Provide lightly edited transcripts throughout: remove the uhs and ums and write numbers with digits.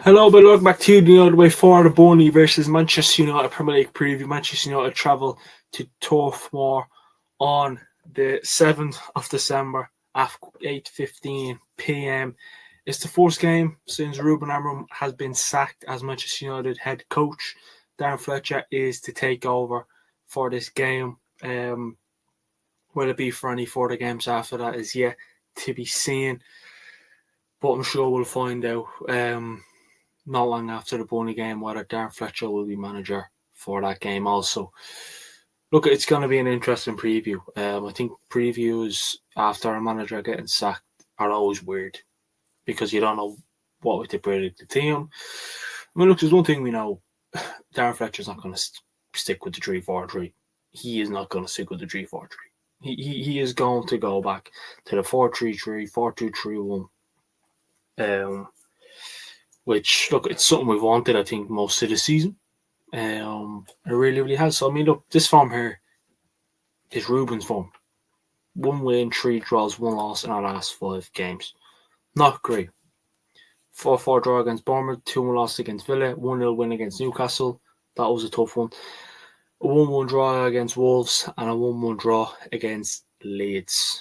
Hello, but welcome back to the other way for the Burnley versus Manchester United Premier League preview. Manchester United travel to Turf Moor on the 7th of December at 8:15 p.m. It's the first game since Ruben Amorim has been sacked as Manchester United head coach. Darren Fletcher is to take over for this game. Will it be for any further games after that is yet to be seen, but I'm sure we'll find out. Not long after the Burnley game, whether Darren Fletcher will be manager for that game also. Look, it's going to be an interesting preview. I think previews after a manager getting sacked are always weird because you don't know what we to predict the team. I mean, look, there's one thing we know. Darren Fletcher's not going to stick with the 3-4-3. He is not going to stick with the 3-4-3. He is going to go back to the 4-3-3, 4-2-3-1. Which, look, it's something we've wanted, I think, most of the season. It really, really has. So, I mean, look, this form here is Ruben's form. 1 win, 3 draws, 1 loss in our last 5 games. Not great. 4-4 draw against Bournemouth, 2-1 loss against Villa, 1-0 win against Newcastle. That was a tough one. A 1-1 draw against Wolves and a 1-1 draw against Leeds.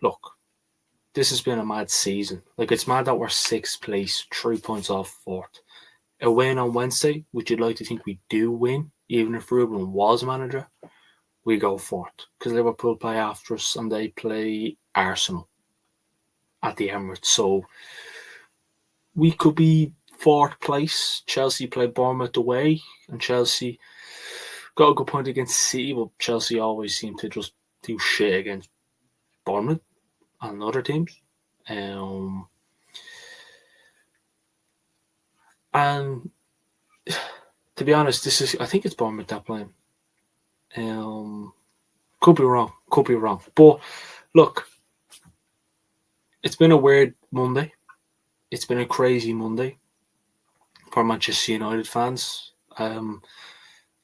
Look, this has been a mad season. Like, it's mad that we're 6th place, 3 points off 4th. A win on Wednesday, which you'd like to think we do win, even if Ruben was manager, we go 4th. Because Liverpool play after us and they play Arsenal at the Emirates. So we could be 4th place. Chelsea play Bournemouth away, and Chelsea got a good point against City, but Chelsea always seem to just do shit against Bournemouth and other teams. And to be honest, I think it's Bournemouth that playing. Could be wrong. But look, it's been a weird Monday. It's been a crazy Monday for Manchester United fans and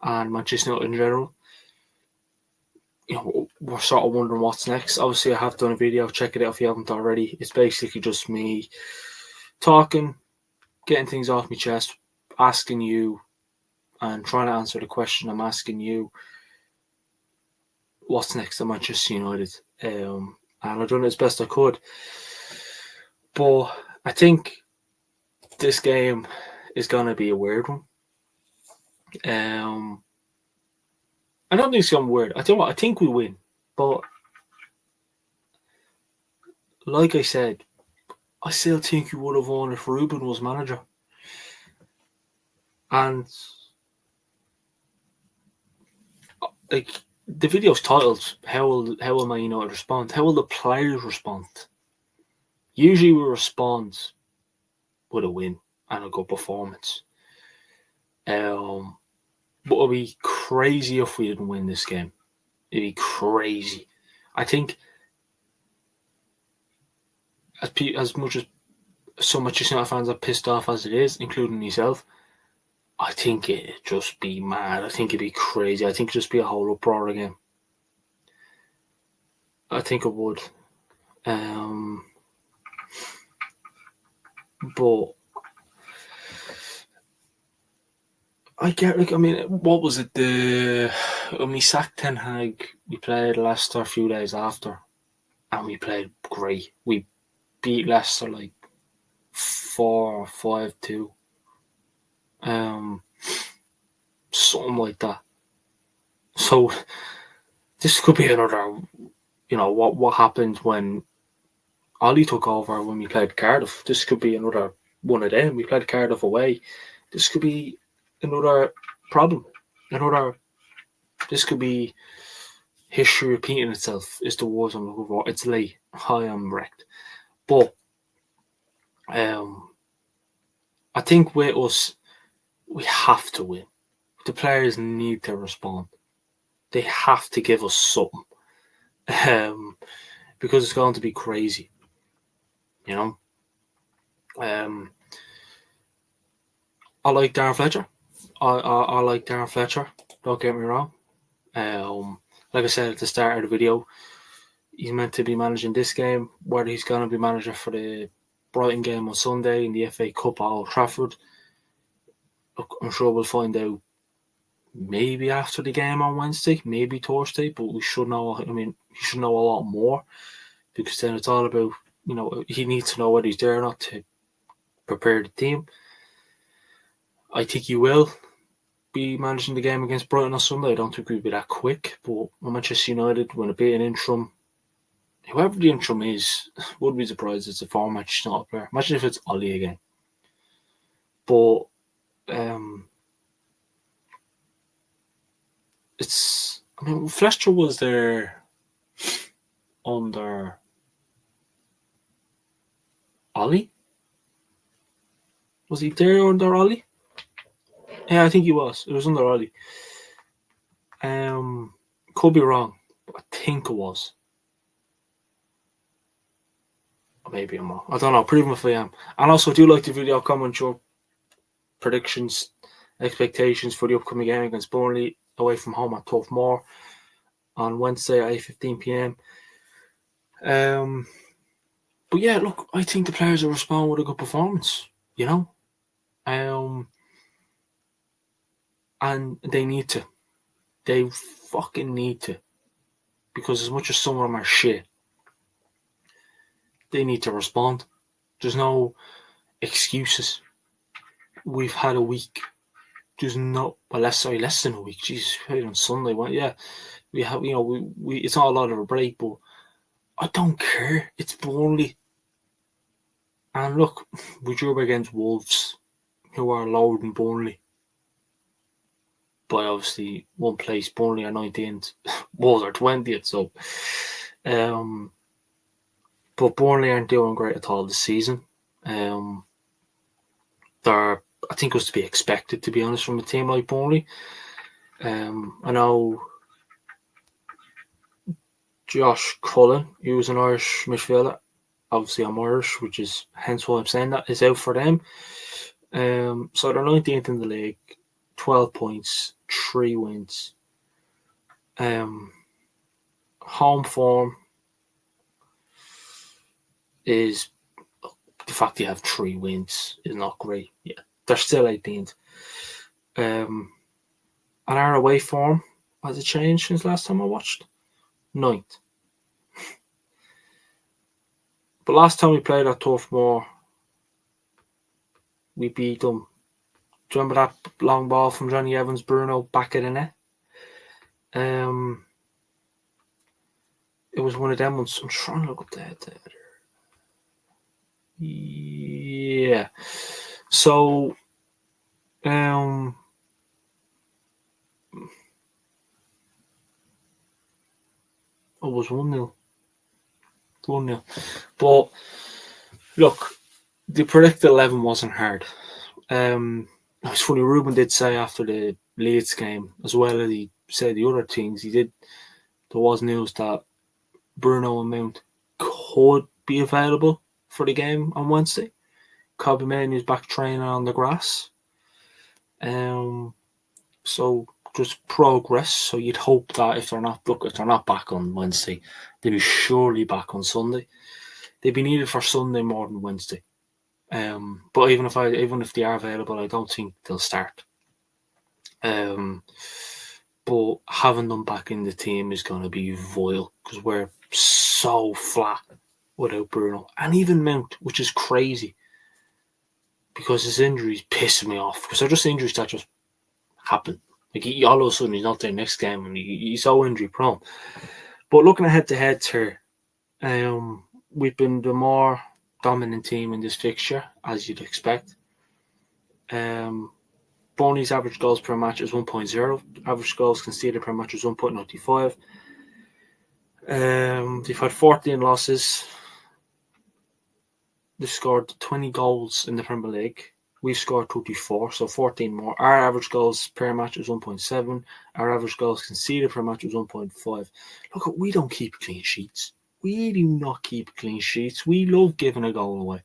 Manchester United in general. You know, we're sort of wondering what's next. Obviously, I have done a video. Check it out if you haven't already. It's basically just me talking, getting things off my chest, asking you, and trying to answer the question I'm asking you. What's next at Manchester United? And I've done it as best I could. But I think this game is going to be a weird one. I don't think it's going to be weird. I tell you what, I think we win. But like I said, I still think we would have won if Ruben was manager. And like the video's titled, How will Man United respond? How will the players respond? Usually we respond with a win and a good performance. But it'd be crazy if we didn't win this game. It'd be crazy. I think as much as so much United fans are pissed off as it is, including myself, I think it'd just be mad. I think it'd be crazy. I think it'd just be a whole uproar again. I think it would. But I get, like, I mean, what was it? When we sacked Ten Hag, we played Leicester a few days after, and we played great. We beat Leicester like 4 or 5-2. Something like that. So this could be another, you know, what happened when Ollie took over when we played Cardiff. This could be another one of them. We played Cardiff away. This could be another problem. This could be history repeating itself. Is the words I'm looking for. It's late. I am wrecked. But I think with us, we have to win. The players need to respond. They have to give us something. Because it's going to be crazy. You know? I like Darren Fletcher. I like Darren Fletcher. Don't get me wrong. Like I said at the start of the video, he's meant to be managing this game. Whether he's going to be manager for the Brighton game on Sunday in the FA Cup at Old Trafford. Look, I'm sure we'll find out maybe after the game on Wednesday, maybe Thursday, but we should know. I mean, he should know a lot more, because then it's all about, he needs to know whether he's there or not to prepare the team. I think he will be managing the game against Brighton on Sunday. I don't think we'll be that quick, but Manchester United, when it be an interim, whoever the interim is, would be surprised it's a form match, not a player. Imagine if it's Ollie again. But Fletcher was there under Ollie. Was he there under Ollie? Yeah, I think he was. It was under Ollie. Could be wrong, but I think it was. Maybe I'm wrong. I don't know. Prove me if I am. And also, do like the video, comment your predictions, expectations for the upcoming game against Burnley away from home at Moor on Wednesday at 8:15 p.m. But yeah, look, I think the players will respond with a good performance, and they need to. They fucking need to. Because as much as some of them are shit, they need to respond. There's no excuses. We've had a week. There's no, less than a week. Jesus, we played on Sunday. Well, yeah, we have. We it's not a lot of a break, but I don't care. It's Burnley, and look, we drew up against Wolves, who are lower than Burnley by obviously one place. Burnley are 19th, Wolves are 20th. So, but Burnley aren't doing great at all this season. I think it was to be expected, to be honest, from a team like Burnley. I know Josh Cullen, he was an Irish midfielder. Obviously, I'm Irish, which is hence why I'm saying that, is out for them. So they're 19th in the league, 12 points, 3 wins. Home form is, the fact you have 3 wins is not great. Yeah, they're still 18th. And our away form, has it changed since last time I watched? 9th. But last time we played at Turf Moor, we beat them. Do you remember that long ball from Johnny Evans, Bruno, back of the net? It was one of them ones. I'm trying to look up there. Yeah. So, it was 1-0. 1-0. But, look, the predicted 11 wasn't hard. It's funny, Ruben did say after the Leeds game, as well as he said the other things, there was news that Bruno and Mount could be available for the game on Wednesday. Kobe Mainoo is back training on the grass. So just progress. So you'd hope that if they're not back on Wednesday, they'll be surely back on Sunday. They'd be needed for Sunday more than Wednesday. But even if they are available, I don't think they'll start. But having them back in the team is going to be vital, because we're so flat without Bruno, and even Mount, which is crazy, because his injuries piss me off, because they're just injuries that just happen. Like, all of a sudden he's not there next game, and he's so injury prone. But looking ahead to heads here, we've been the more dominant team in this fixture, as you'd expect. Burnley's average goals per match is 1.0. Average goals conceded per match is 1.95. They've had 14 losses. They've scored 20 goals in the Premier League. We've scored 34, so 14 more. Our average goals per match is 1.7. Our average goals conceded per match is 1.5. Look, we don't keep clean sheets. We do not keep clean sheets. We love giving a goal away.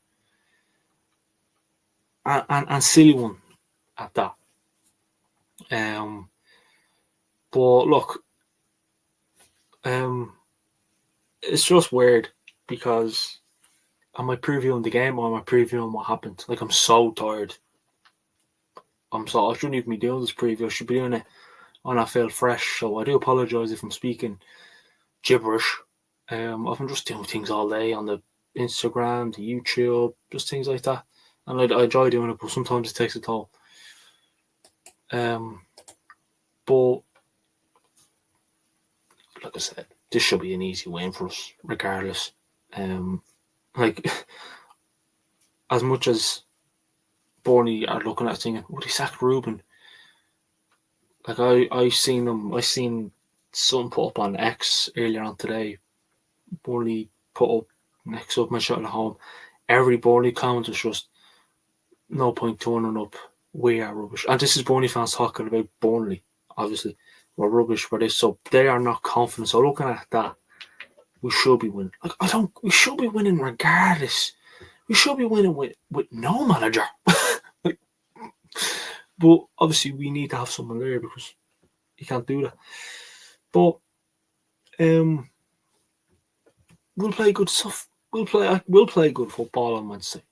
And silly one at that. But look, it's just weird, because am I previewing the game or am I previewing what happened? Like, I'm so tired. I shouldn't even be doing this preview. I should be doing it on I feel fresh. So I do apologise if I'm speaking gibberish. I've been just doing things all day on the Instagram, the YouTube, just things like that. And I enjoy doing it, but sometimes it takes a toll. But like I said, this should be an easy win for us, regardless. Like, as much as Burnley are looking at thinking, would he sack Ruben? Like, I seen something put up on X earlier on today. Burnley put up next up my shot at home. Every Burnley comment was just, no point turning up. We are rubbish. And this is Burnley fans talking about Burnley, obviously. We're rubbish for this. So they are not confident. So looking at that, we should be winning. Like, we should be winning regardless. We should be winning with no manager. Like, but obviously we need to have someone there because you can't do that. But we'll play good stuff. We'll play good football on Wednesday.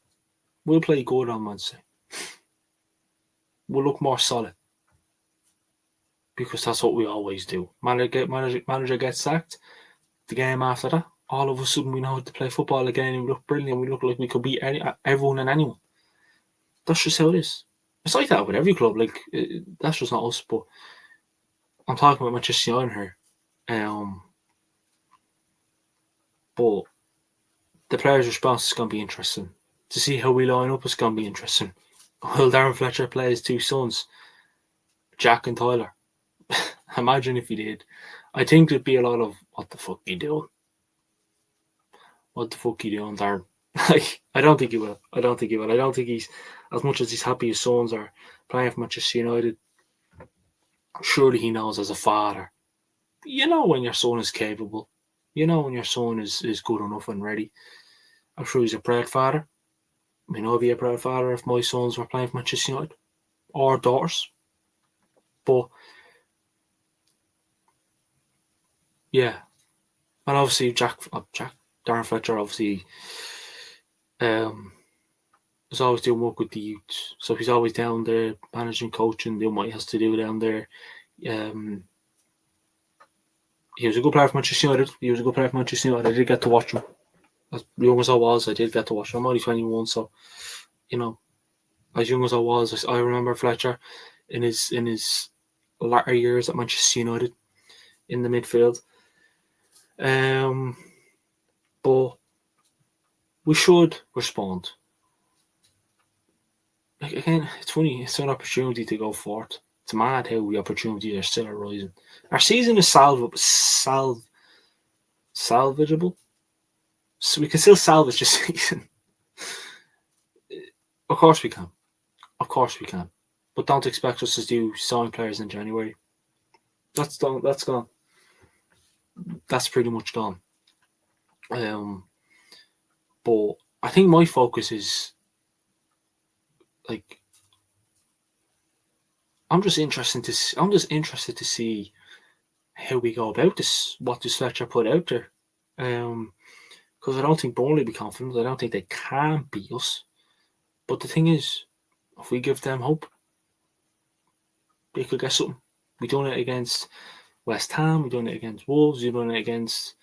We'll play good on Wednesday. We'll look more solid. Because that's what we always do. Manager gets sacked. The game after that, all of a sudden we know how to play football again and we look brilliant. We look like we could beat everyone and anyone. That's just how it is. It's like that with every club. Like, that's just not us. But I'm talking about Manchester United here. But the players' response is going to be interesting. To see how we line up is going to be interesting. Will Darren Fletcher play his two sons, Jack and Tyler? Imagine if he did. I think there'd be a lot of, what the fuck are you doing? What the fuck are you doing, Darren? Like, I don't think he will. I don't think he's, as much as he's happy his sons are playing for Manchester United, surely he knows as a father. You know when your son is capable. You know when your son is good enough and ready. I'm sure he's a proud father. I know I'd be a proud father if my sons were playing for Manchester United. Or daughters. But yeah. And obviously Darren Fletcher obviously is always doing work with the youth. So he's always down there managing, coaching, doing what he has to do down there. He was a good player for Manchester United. I did get to watch him. As young as I was, I did get to watch him. I'm only 21, so, you know, as young as I was, I remember Fletcher in his latter years at Manchester United in the midfield. But we should respond. Like, again, it's funny. It's an opportunity to go forth. It's mad how the opportunities are still arising. Our season is salvageable. So we can still salvage this season. Of course we can. But don't expect us to do sign players in January. That's done. That's gone. That's pretty much gone. But I think my focus is, like, I'm just interested to see how we go about this. What does Fletcher put out there? Because I don't think Burnley will be confident. I don't think they can beat us. But the thing is, if we give them hope, they could get something. We've done it against West Ham. We've done it against Wolves. We've done it against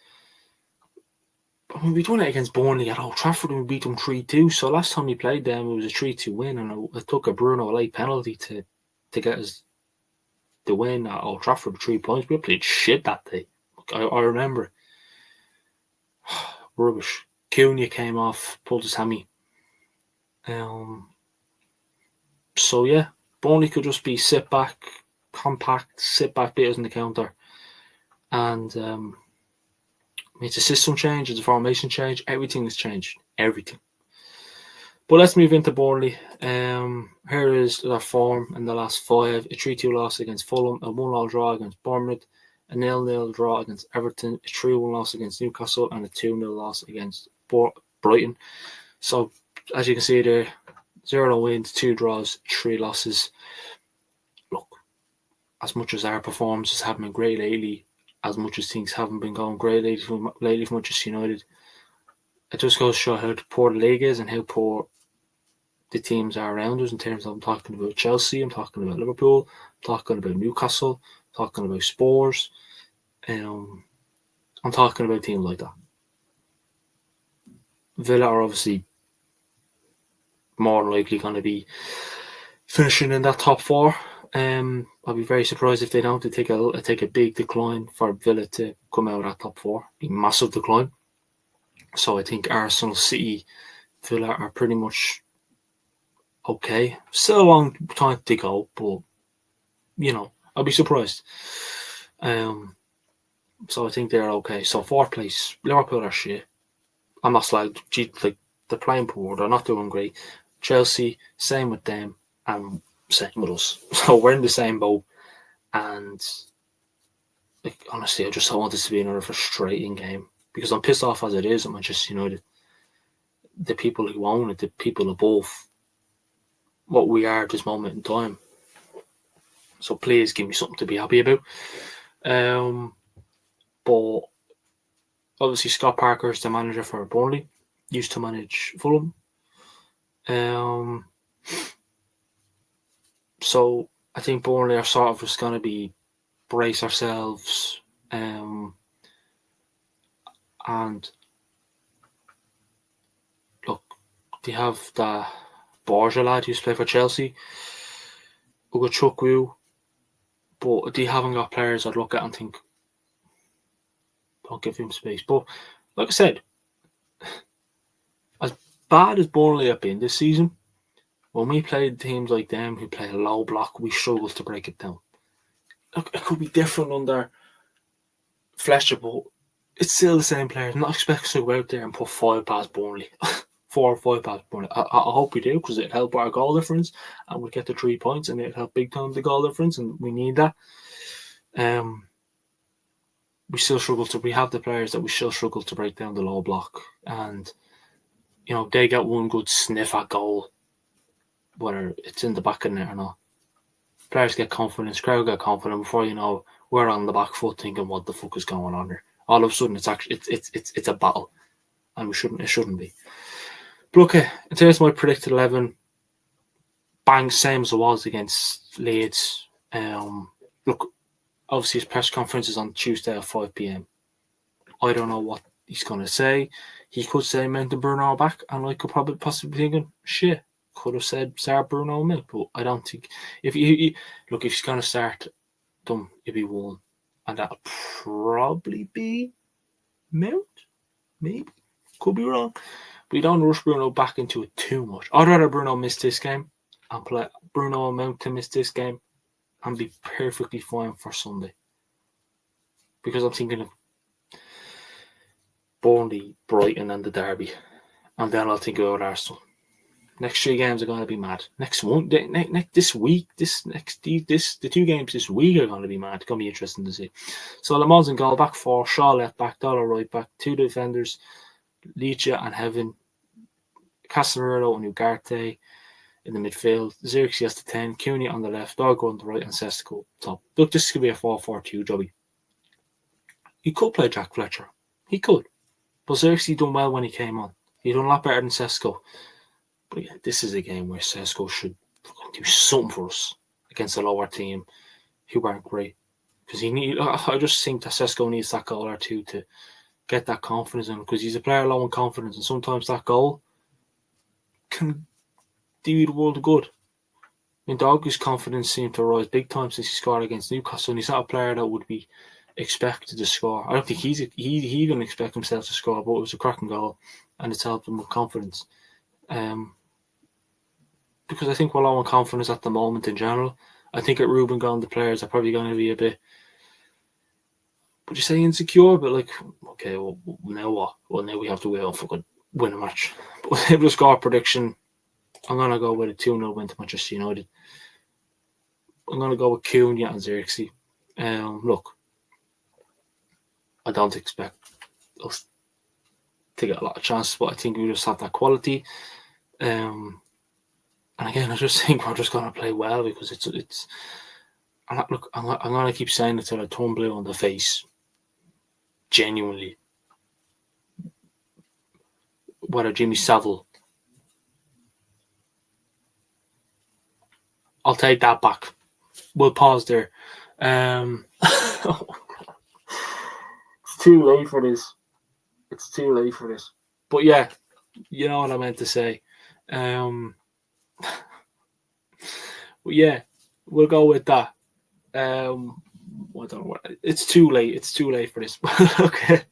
Burnley at Old Trafford and we beat them 3-2. So last time we played them, it was a 3-2 win, and it took a Bruno late penalty to get us the win at Old Trafford with 3 points. We played shit that day. I remember. Rubbish. Cunha came off, pulled his hammy. So yeah, Burnley could just be sit back, compact, beat us in the counter, and it's a system change, it's a formation change. Everything has changed. Everything. But let's move into Burnley. Here is their form in the last 5. A 3-2 loss against Fulham, a 1-1 draw against Bournemouth, a 0-0 draw against Everton, a 3-1 loss against Newcastle, and a 2-0 loss against Brighton. So, as you can see there, 0 wins, 2 draws, 3 losses. Look, as much as our performances haven't been great lately, as much as things haven't been going great lately for Manchester United, it just goes to show how poor the league is and how poor the teams are around us in terms of, I'm talking about Chelsea, I'm talking about Liverpool, I'm talking about Newcastle, I'm talking about Spurs, I'm talking about teams like that. Villa are obviously more than likely going to be finishing in that top four. I'll be very surprised if they don't. They take a big decline for Villa to come out of that top four. A massive decline. So I think Arsenal, City, Villa are pretty much okay. Still a long time to go, but I'll be surprised. So I think they're okay. So fourth place, Liverpool are shit. I'm not like they're playing poor. They're not doing great. Chelsea, same with them, and same with us. So we're in the same boat. And honestly, I just don't want this to be another frustrating game because I'm pissed off as it is at Manchester United. The people who own it, the people above what we are at this moment in time. So please give me something to be happy about. But obviously Scott Parker is the manager for Burnley. Used to manage Fulham. So I think Burnley are sort of just going to be brace ourselves. And look, they have the Borja lad who's played for Chelsea, Ugachukwu, but they haven't got players I'd look at and think, don't give him space. But like I said, as bad as Burnley have been this season, when we played teams like them who play a low block, we struggled to break it down. Look, it could be different under Fletcher, but it's still the same players. I'm not expecting to go out there and put 5 past Burnley. 4 or 5 past Burnley. I hope we do, because it'll help our goal difference and we'll get the 3 points and it'll help big time the goal difference, and we need that. We still struggle to. We have the players that we still struggle to break down the low block, and they get one good sniff at goal, whether it's in the back of the net or not. Players get confidence, crowd get confident. Before you know, we're on the back foot thinking, what the fuck is going on here? All of a sudden, it's actually it's a battle, and it shouldn't be. But okay, in terms of my predicted 11, bang, same as it was against Leeds. Look, obviously his press conference is on Tuesday at 5 p.m. I don't know what he's going to say. He could say Mount and Bruno are back, and I could probably possibly thinking, shit, could have said start Bruno and Mount, but I don't think if he's going to start them, it'll be one, and that'll probably be Mount. Maybe, could be wrong. But you don't rush Bruno back into it too much. I'd rather Bruno miss this game and play Bruno and Mount to miss this game and be perfectly fine for Sunday. Because I'm thinking of Burnley, Brighton and the derby. And then I'll think about Arsenal. Next 3 games are going to be mad. Next one, this week, the 2 games this week are going to be mad. It's going to be interesting to see. So Lamont in goal, back 4, Shaw left back, Dollar right back, 2 defenders, Licha and Heaven, Casemiro and Ugarte in the midfield, Xerxes has the 10, Cooney on the left, Doggo on the right, and Sesco top. Look, this could be a 4-4-2 jobby. He could play Jack Fletcher. He could. But Xerxes done well when he came on. He done a lot better than Sesco. But yeah, this is a game where Sesco should do something for us against a lower team who aren't great. Because I just think that Sesco needs that goal or two to get that confidence in him, because he's a player low in confidence, and sometimes that goal can do you the world of good. I mean, Doggy's confidence seemed to rise big time since he scored against Newcastle, and he's not a player that would be expected to score. I don't think he even expect himself to score, but it was a cracking goal, and it's helped him with confidence. Because I think we're low on confidence at the moment in general. I think at Ruben gone, the players are probably going to be a bit, would you say insecure? But like, okay, well, now what? Well, now we have to wait on fucking win a match. But with the score prediction, I'm going to go with a 2-0 win to Manchester United. I'm going to go with Cunha and Xerxes. Look, I don't expect us to get a lot of chances, but I think we just have that quality. And again, I just think we're just going to play well, because it's. Look, I'm going to keep saying it till I turn blue on the face. Genuinely. whether Jimmy Savile. I'll take that back. We'll pause there. It's too late for this. It's too late for this. But yeah, you know what I meant to say. But yeah, we'll go with that. I don't know what, it's too late. It's too late for this. Okay.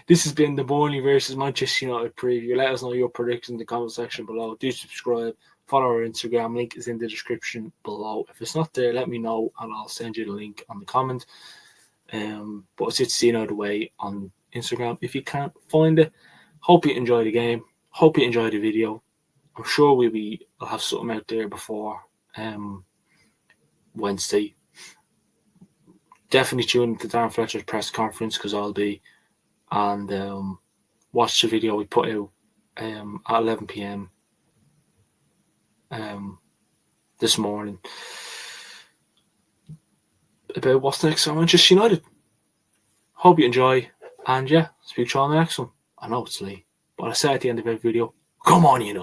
This has been the Burnley versus Manchester United preview. Let us know your predictions in the comment section below. Do subscribe. Follow our Instagram. Link is in the description below. If it's not there, let me know and I'll send you the link on the comment. But it's itstheunitedway on Instagram if you can't find it. Hope you enjoy the game. Hope you enjoy the video. I'm sure we'll have something out there before Wednesday. Definitely tune into Darren Fletcher's press conference because I'll be, and watch the video we put out at 11 p.m. This morning about what's next on Manchester United. Hope you enjoy, and yeah, speak to you on the next one. I know it's late, but I say at the end of every video, come on, United.